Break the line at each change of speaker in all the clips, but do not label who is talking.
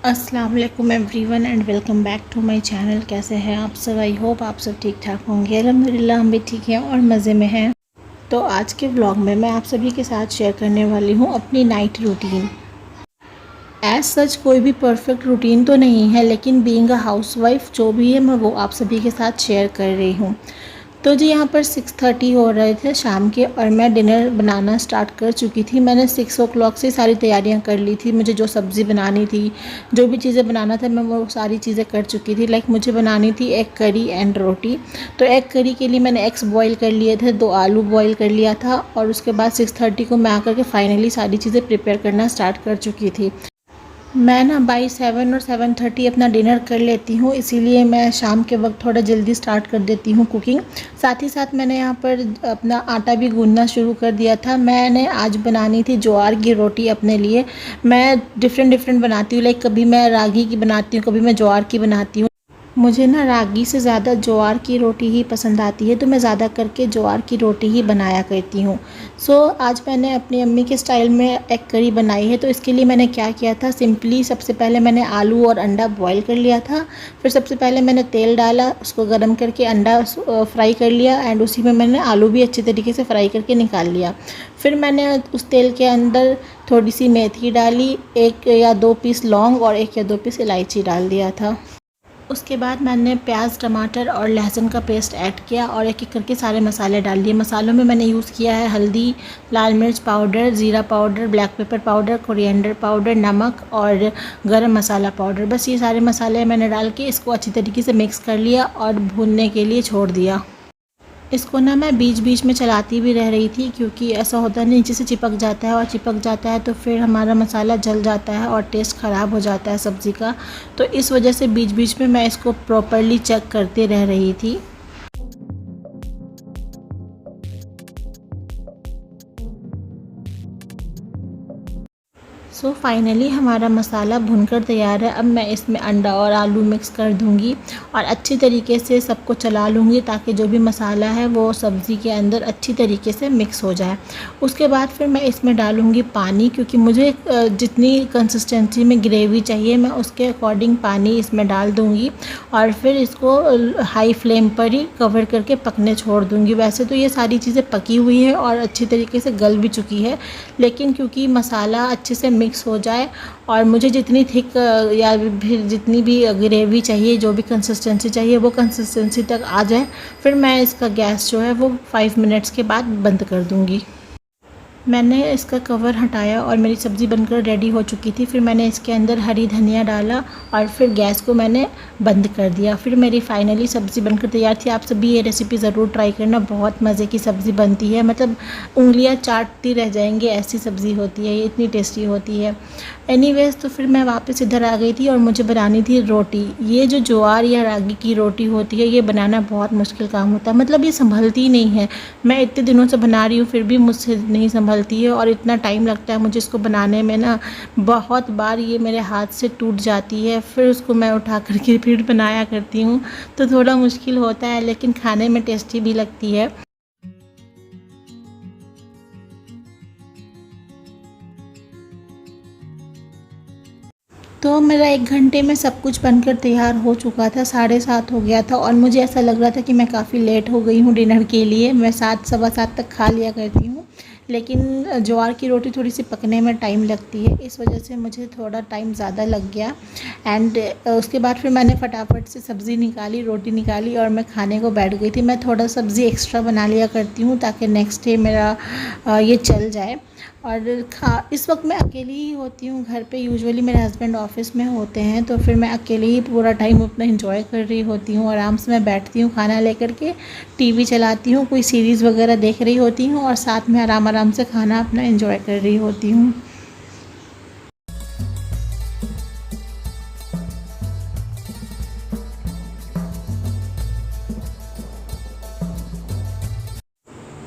अस्सलाम वालेकुम everyone and welcome back to my channel. कैसे हैं आप सब? आई होप आप सब ठीक ठाक होंगे। अल्हम्दुलिल्लाह हम भी ठीक हैं और मज़े में हैं। तो आज के व्लॉग में मैं आप सभी के साथ शेयर करने वाली हूँ अपनी नाइट रूटीन। एज सच कोई भी परफेक्ट रूटीन तो नहीं है, लेकिन बीइंग अ हाउसवाइफ जो भी है मैं वो आप सभी के साथ शेयर कर रही हूँ। तो जी यहाँ पर 6:30 हो रहे थे शाम के और मैं डिनर बनाना स्टार्ट कर चुकी थी। मैंने 6 o'clock से सारी तैयारियाँ कर ली थी। मुझे जो सब्ज़ी बनानी थी, जो भी चीज़ें बनाना था, मैं वो सारी चीज़ें कर चुकी थी। लाइक मुझे बनानी थी एग करी एंड रोटी। तो एग करी के लिए मैंने एग्स बॉईल कर लिए थे, 2 आलू बॉईल कर लिया था और उसके बाद 6:30 को मैं आकर के फाइनली सारी चीज़ें प्रिपेयर करना स्टार्ट कर चुकी थी। मैं ना बाई 7 और 7:30 अपना डिनर कर लेती हूँ, इसीलिए मैं शाम के वक्त थोड़ा जल्दी स्टार्ट कर देती हूँ कुकिंग। साथ ही साथ मैंने यहाँ पर अपना आटा भी गूंदना शुरू कर दिया था। मैंने आज बनानी थी ज्वार की रोटी अपने लिए। मैं डिफरेंट डिफरेंट बनाती हूँ, लाइक कभी मैं रागी की बनाती हूँ, कभी मैं ज्वार की बनाती हूँ। मुझे ना रागी से ज़्यादा ज्वार की रोटी ही पसंद आती है, तो मैं ज़्यादा करके ज्वार की रोटी ही बनाया करती हूँ। आज मैंने अपनी अम्मी के स्टाइल में एग करी बनाई है। तो इसके लिए मैंने क्या किया था, सिंपली सबसे पहले मैंने आलू और अंडा बॉईल कर लिया था। फिर सबसे पहले मैंने तेल डाला, उसको गर्म करके अंडा फ्राई कर लिया एंड उसी में मैंने आलू भी अच्छी तरीके से फ्राई करके निकाल लिया। फिर मैंने उस तेल के अंदर थोड़ी सी मेथी डाली, 1 या 2 पीस लौंग और 1 या 2 पीस इलायची डाल दिया था। उसके बाद मैंने प्याज, टमाटर और लहसुन का पेस्ट ऐड किया और एक एक करके सारे मसाले डाल दिए। मसालों में मैंने यूज़ किया है हल्दी, लाल मिर्च पाउडर, ज़ीरा powder, black pepper powder, coriander powder, नमक और गरम मसाला पाउडर। बस ये सारे मसाले मैंने डाल के इसको अच्छी तरीके से मिक्स कर लिया और भूनने के लिए छोड़ दिया। इसको ना मैं बीच बीच में चलाती भी रह रही थी, क्योंकि ऐसा होता है नीचे से चिपक जाता है और चिपक जाता है तो फिर हमारा मसाला जल जाता है और टेस्ट ख़राब हो जाता है सब्ज़ी का। तो इस वजह से बीच बीच में मैं इसको प्रॉपरली चेक करते रह रही थी। फाइनली हमारा मसाला भुनकर तैयार है। अब मैं इसमें अंडा और आलू मिक्स कर दूंगी और अच्छी तरीके से सबको चला लूँगी, ताकि जो भी मसाला है वो सब्ज़ी के अंदर अच्छी तरीके से मिक्स हो जाए। उसके बाद फिर मैं इसमें डालूँगी पानी, क्योंकि मुझे जितनी कंसिस्टेंसी में ग्रेवी चाहिए मैं उसके अकॉर्डिंग पानी इसमें डाल दूँगी और फिर इसको हाई फ्लेम पर ही कवर करके पकने छोड़ दूँगी। वैसे तो ये सारी चीज़ें पकी हुई है और अच्छी तरीके से गल भी चुकी है, लेकिन क्योंकि मसाला अच्छे से मिक्स हो जाए और मुझे जितनी थिक या फिर जितनी भी ग्रेवी चाहिए, जो भी कंसिस्टेंसी चाहिए वो कंसिस्टेंसी तक आ जाए, फिर मैं इसका गैस जो है वो 5 मिनट्स के बाद बंद कर दूँगी। मैंने इसका कवर हटाया और मेरी सब्ज़ी बनकर रेडी हो चुकी थी। फिर मैंने इसके अंदर हरी धनिया डाला और फिर गैस को मैंने बंद कर दिया। फिर मेरी फाइनली सब्ज़ी बनकर तैयार थी। आप सभी ये रेसिपी ज़रूर ट्राई करना, बहुत मज़े की सब्ज़ी बनती है, मतलब उंगलियां चाटती रह जाएंगे ऐसी सब्ज़ी होती है, ये इतनी टेस्टी होती है। एनीवेज़ तो फिर मैं वापस इधर आ गई थी और मुझे बनानी थी रोटी। ये जो ज्वार या रागी की रोटी होती है, ये बनाना बहुत मुश्किल काम होता है, मतलब ये संभलती ही नहीं है। मैं इतने दिनों से बना रही हूँ फिर भी मुझसे नहीं संभलती है और इतना टाइम लगता है मुझे इसको बनाने में ना। बहुत बार ये मेरे हाथ से टूट जाती है, फिर उसको मैं उठा करके फिर बनाया करती हूँ। तो थोड़ा मुश्किल होता है, लेकिन खाने में टेस्टी भी लगती है। तो मेरा 1 घंटे में सब कुछ बनकर तैयार हो चुका था, 7:30 हो गया था और मुझे ऐसा लग रहा था कि मैं काफ़ी लेट हो गई हूँ डिनर के लिए। मैं 7, सवा 7 तक खा लिया करती हूँ, लेकिन ज्वार की रोटी थोड़ी सी पकने में टाइम लगती है, इस वजह से मुझे थोड़ा टाइम ज़्यादा लग गया। एंड उसके बाद फिर मैंने फटाफट से सब्ज़ी निकाली, रोटी निकाली और मैं खाने को बैठ गई थी। मैं थोड़ा सब्ज़ी एक्स्ट्रा बना लिया करती हूँ ताकि नेक्स्ट डे मेरा ये चल जाए। और इस वक्त मैं अकेली ही होती हूँ घर पे। यूजुअली मेरे हस्बैंड ऑफिस में होते हैं, तो फिर मैं अकेले ही पूरा टाइम अपना एंजॉय कर रही होती हूँ। आराम से मैं बैठती हूँ खाना लेकर के, टीवी चलाती हूँ, कोई सीरीज़ वगैरह देख रही होती हूँ और साथ में आराम आराम से खाना अपना एंजॉय कर रही होती हूँ।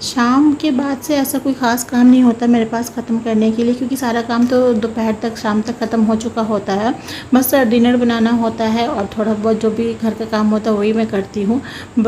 शाम के बाद से ऐसा कोई ख़ास काम नहीं होता मेरे पास ख़त्म करने के लिए, क्योंकि सारा काम तो दोपहर तक शाम तक ख़त्म हो चुका होता है। बस डिनर बनाना होता है और थोड़ा बहुत जो भी घर का काम होता है वही मैं करती हूँ।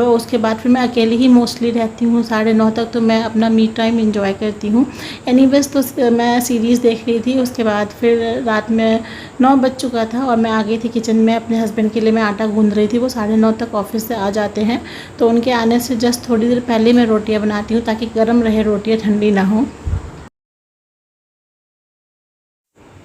उसके बाद फिर मैं अकेली ही मोस्टली रहती हूँ। 9:30 तक तो मैं अपना मी टाइम इंजॉय करती हूँ। एनीवेज तो मैं सीरीज़ देख रही थी, उसके बाद फिर रात में 9 बज चुका था और मैं आ गई थी किचन में। अपने हस्बैंड के लिए मैं आटा गूंद रही थी। वो 9:30 तक ऑफिस से आ जाते हैं, तो उनके आने से जस्ट थोड़ी देर पहले मैं रोटियां बनाती हूँ ताकि गर्म रहे, रोटियां ठंडी ना हो।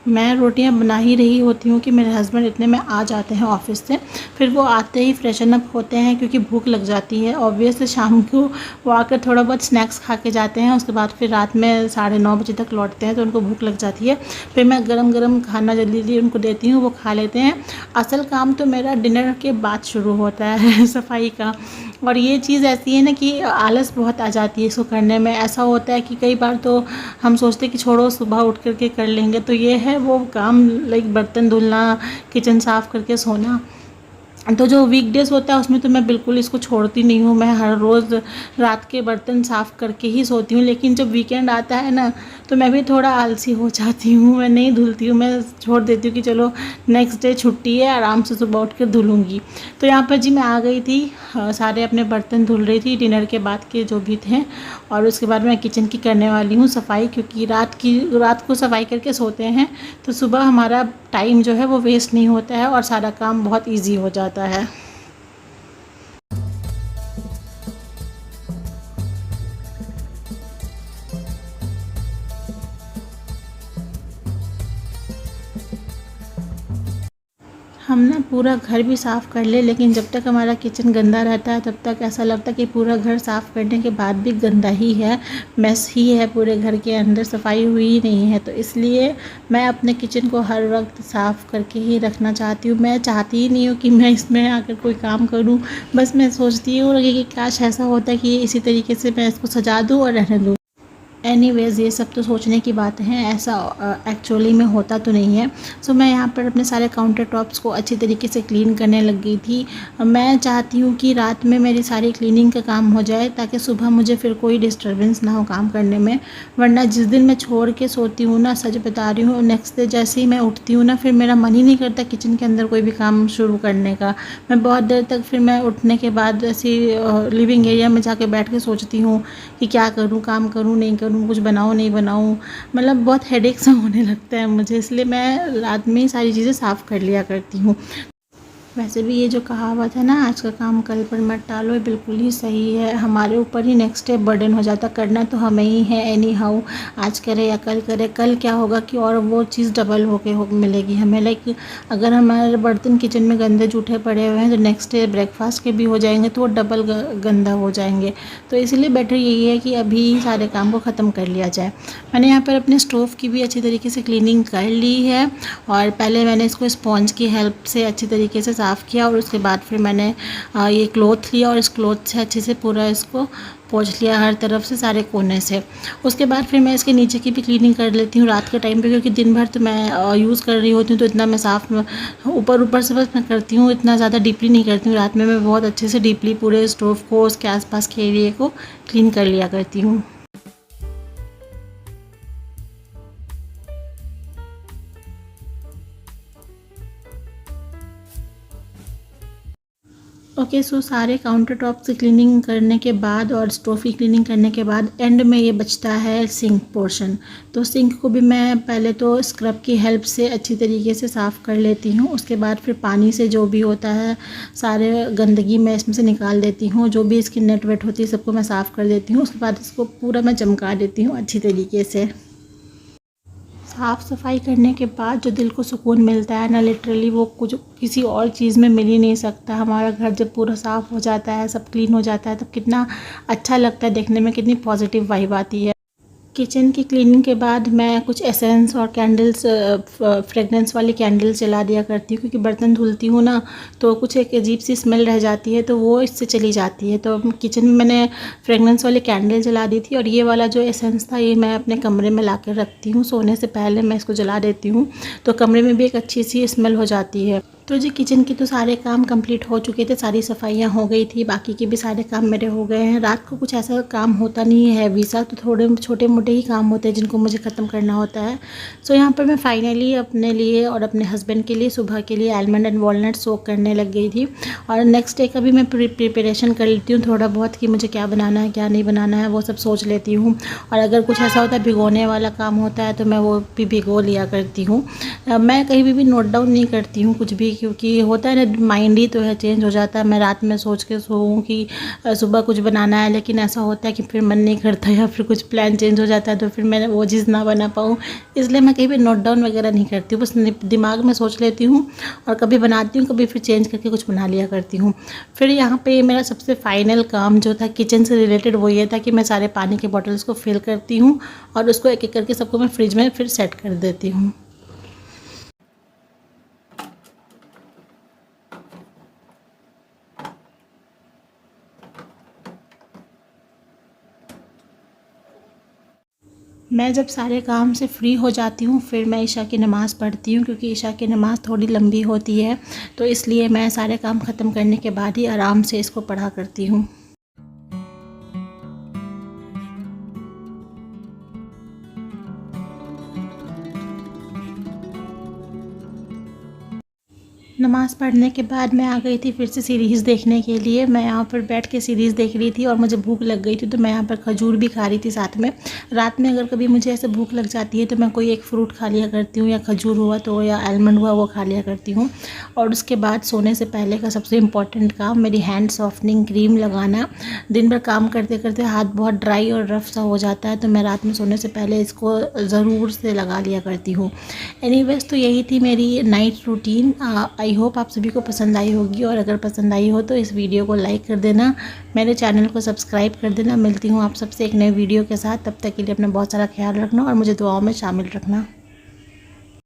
मैं रोटियां बना ही रही होती हूँ कि मेरे हस्बैंड इतने में आ जाते हैं ऑफिस से। फिर वो आते ही फ्रेशन अप होते हैं क्योंकि भूख लग जाती है ऑब्वियसली शाम को। वो आकर थोड़ा बहुत स्नैक्स खा के जाते हैं, उसके बाद फिर रात में 9:30 बजे तक लौटते हैं, तो उनको भूख लग जाती है। फिर मैं गरम गरम खाना जल्दी जल्दी उनको देती हूँ, वो खा लेते हैं। असल काम तो मेरा डिनर के बाद शुरू होता है सफाई का। और ये चीज़ ऐसी है ना कि आलस बहुत आ जाती है इसको करने में। ऐसा होता है कि कई बार तो हम सोचते हैं कि छोड़ो सुबह उठ करके कर लेंगे, तो ये है वो काम, लाइक बर्तन धुलना, किचन साफ़ करके सोना। तो जो वीकडेज़ होता है उसमें तो मैं बिल्कुल इसको छोड़ती नहीं हूँ। मैं हर रोज़ रात के बर्तन साफ़ करके ही सोती हूँ। लेकिन जब वीकेंड आता है ना, तो मैं भी थोड़ा आलसी हो जाती हूँ, मैं नहीं धुलती हूँ। मैं छोड़ देती हूँ कि चलो नेक्स्ट डे छुट्टी है, आराम से सुबह उठ कर धुलूँगी। तो यहाँ पर जी मैं आ गई थी, सारे अपने बर्तन धुल रही थी डिनर के बाद के जो भी थे। और उसके बाद मैं किचन की करने वाली हूँ सफाई, क्योंकि रात को सफाई करके सोते हैं तो सुबह हमारा टाइम जो है वो वेस्ट नहीं होता है और सारा काम बहुत ईजी हो जाता है। हम ना पूरा घर भी साफ़ कर ले, लेकिन जब तक हमारा किचन गंदा रहता है तब तक ऐसा लगता है कि पूरा घर साफ़ करने के बाद भी गंदा ही है, मेस ही है, पूरे घर के अंदर सफाई हुई ही नहीं है। तो इसलिए मैं अपने किचन को हर वक्त साफ़ करके ही रखना चाहती हूँ। मैं चाहती ही नहीं हूँ कि मैं इसमें आकर कोई काम करूँ। बस मैं सोचती हूँ कि काश ऐसा होता कि इसी तरीके से मैं इसको सजा दूँ और रहने दूँ। एनीवेज़ ये सब तो सोचने की बात है, ऐसा एक्चुअली में होता तो नहीं है। सो मैं यहाँ पर अपने सारे काउंटर टॉप्स को अच्छी तरीके से क्लीन करने लग गई थी। मैं चाहती हूँ कि रात में मेरी सारी क्लीनिंग का काम हो जाए ताकि सुबह मुझे फिर कोई डिस्टर्बेंस ना हो काम करने में। वरना जिस दिन मैं छोड़ के सोती हूँ ना, सच बता रही हूँ, नेक्स्ट डे जैसे ही मैं उठती हूँ ना, फिर मेरा मन ही नहीं करता किचन के अंदर कोई भी काम शुरू करने का। मैं बहुत देर तक फिर मैं उठने के बाद ऐसी लिविंग एरिया में जाके बैठ के सोचती हूँ कि क्या करूँ, काम करूँ नहीं करूँ, कुछ बनाऊँ नहीं बनाऊँ। मतलब बहुत हेडेक सा होने लगता है मुझे, इसलिए मैं रात में ही सारी चीज़ें साफ़ कर लिया करती हूँ। वैसे भी ये जो कहावत है ना, आज का काम कल पर मत टालो, ये बिल्कुल ही सही है। हमारे ऊपर ही नेक्स्ट डे बर्डन हो जाता, करना तो हमें ही है एनी हाउ। आज करे या कल करे, कल क्या होगा कि और वो चीज़ डबल मिलेगी हमें। लाइक अगर हमारे बर्तन किचन में गंदे जूठे पड़े हुए हैं तो नेक्स्ट डे ब्रेकफास्ट के भी हो जाएंगे, तो वो डबल गंदा हो जाएंगे। तो इसलिए बेटर यही है कि अभी सारे काम को ख़त्म कर लिया जाए। मैंने यहाँ पर अपने स्टोव की भी अच्छी तरीके से क्लीनिंग कर ली है, और पहले मैंने इसको स्पॉन्ज की हेल्प से अच्छी तरीके से साफ़ किया, और उसके बाद फिर मैंने ये क्लॉथ लिया और इस क्लॉथ से अच्छे से पूरा इसको पोंछ लिया हर तरफ से, सारे कोने से। उसके बाद फिर मैं इसके नीचे की भी क्लीनिंग कर लेती हूँ रात के टाइम पे, क्योंकि दिन भर तो मैं यूज़ कर रही होती हूँ, तो इतना मैं साफ़ ऊपर ऊपर से बस मैं करती हूँ, इतना ज़्यादा डीपली नहीं करती हूँ। रात में मैं बहुत अच्छे से डीपली पूरे स्टोव को, उसके आसपास के एरिए को क्लीन कर लिया करती हूँ। ओके, सो सारे काउंटर टॉप की क्लीनिंग करने के बाद और स्टोव की क्लीनिंग करने के बाद एंड में ये बचता है सिंक पोर्शन। तो सिंक को भी मैं पहले तो स्क्रब की हेल्प से अच्छी तरीके से साफ़ कर लेती हूँ। उसके बाद फिर पानी से जो भी होता है सारे गंदगी मैं इसमें से निकाल देती हूँ, जो भी इसकी नेट वेट होती है सबको मैं साफ़ कर देती हूँ। उसके बाद इसको पूरा मैं चमका देती हूँ अच्छी तरीके से। साफ़ सफाई करने के बाद जो दिल को सुकून मिलता है ना, लिटरली वो कुछ किसी और चीज़ में मिल ही नहीं सकता। हमारा घर जब पूरा साफ़ हो जाता है, सब क्लीन हो जाता है, तब कितना अच्छा लगता है देखने में, कितनी पॉजिटिव वाइब आती है। किचन की क्लीनिंग के बाद मैं कुछ एसेंस और कैंडल्स, फ्रेगनेंस वाली कैंडल्स जला दिया करती हूँ, क्योंकि बर्तन धुलती हूँ ना तो कुछ एक अजीब सी स्मेल रह जाती है, तो वो इससे चली जाती है। तो किचन में मैंने फ्रेगनेंस वाली कैंडल जला दी थी, और ये वाला जो एसेंस था ये मैं अपने कमरे में ला कर रखती हूँ। सोने से पहले मैं इसको जला देती हूँ, तो कमरे में भी एक अच्छी सी स्मेल हो जाती है। तो जी किचन के तो सारे काम कंप्लीट हो चुके थे, सारी सफाइयाँ हो गई थी, बाकी के भी सारे काम मेरे हो गए हैं। रात को कुछ ऐसा काम होता नहीं है हैवी सा, तो थोड़े छोटे मोटे ही काम होते हैं जिनको मुझे ख़त्म करना होता है। सो यहाँ पर मैं फाइनली अपने लिए और अपने हस्बैंड के लिए सुबह के लिए आलमंड एंड वॉलनट सोक करने लग गई थी। और नेक्स्ट डे का भी मैं प्रिपरेशन कर लेती हूँ थोड़ा बहुत कि मुझे क्या बनाना है क्या नहीं बनाना है, वो सब सोच लेती हूँ। और अगर कुछ ऐसा होता है भिगोने वाला काम होता है तो मैं वो भी भिगो लिया करती हूँ। मैं कहीं भी नोट डाउन नहीं करती हूँ कुछ भी, क्योंकि होता है ना माइंड ही तो है चेंज हो जाता है। मैं रात में सोच के सोऊँ कि सुबह कुछ बनाना है, लेकिन ऐसा होता है कि फिर मन नहीं करता या फिर कुछ प्लान चेंज हो जाता है तो फिर मैं वो चीज़ ना बना पाऊँ। इसलिए मैं कहीं भी नोट डाउन वगैरह नहीं करती हूँ, बस दिमाग में सोच लेती हूँ और कभी बनाती हूँ, कभी फिर चेंज करके कुछ बना लिया करती हूँ। फिर यहाँ पे मेरा सबसे फाइनल काम जो था किचन से रिलेटेड वो ये था कि मैं सारे पानी के बॉटल्स को फिल करती हूँ और उसको एक एक करके सबको मैं फ्रिज में फिर सेट कर देती हूँ। मैं जब सारे काम से फ्री हो जाती हूँ फिर मैं ईशा की नमाज़ पढ़ती हूँ, क्योंकि ईशा की नमाज़ थोड़ी लंबी होती है, तो इसलिए मैं सारे काम ख़त्म करने के बाद ही आराम से इसको पढ़ा करती हूँ। नमाज़ पढ़ने के बाद मैं आ गई थी फिर से सीरीज़ देखने के लिए। मैं यहाँ पर बैठ के सीरीज़ देख रही थी और मुझे भूख लग गई थी, तो मैं यहाँ पर खजूर भी खा रही थी साथ में। रात में अगर कभी मुझे ऐसे भूख लग जाती है तो मैं कोई एक फ्रूट खा लिया करती हूँ, या खजूर हुआ तो या आलमंड हुआ वो खा लिया करती हूँ। और उसके बाद सोने से पहले का सबसे इम्पॉर्टेंट काम मेरी हैंड सॉफ्टनिंग क्रीम लगाना। दिन भर काम करते करते हाथ बहुत ड्राई और रफ सा हो जाता है, तो मैं रात में सोने से पहले इसको ज़रूर से लगा लिया करती हूँ। एनीवेज तो यही थी मेरी नाइट रूटीन। आई होप आप सभी को पसंद आई होगी, और अगर पसंद आई हो तो इस वीडियो को लाइक कर देना, मेरे चैनल को सब्सक्राइब कर देना। मिलती हूँ आप सबसे एक नए वीडियो के साथ, तब तक के लिए अपना बहुत सारा ख्याल रखना और मुझे दुआओं में शामिल रखना।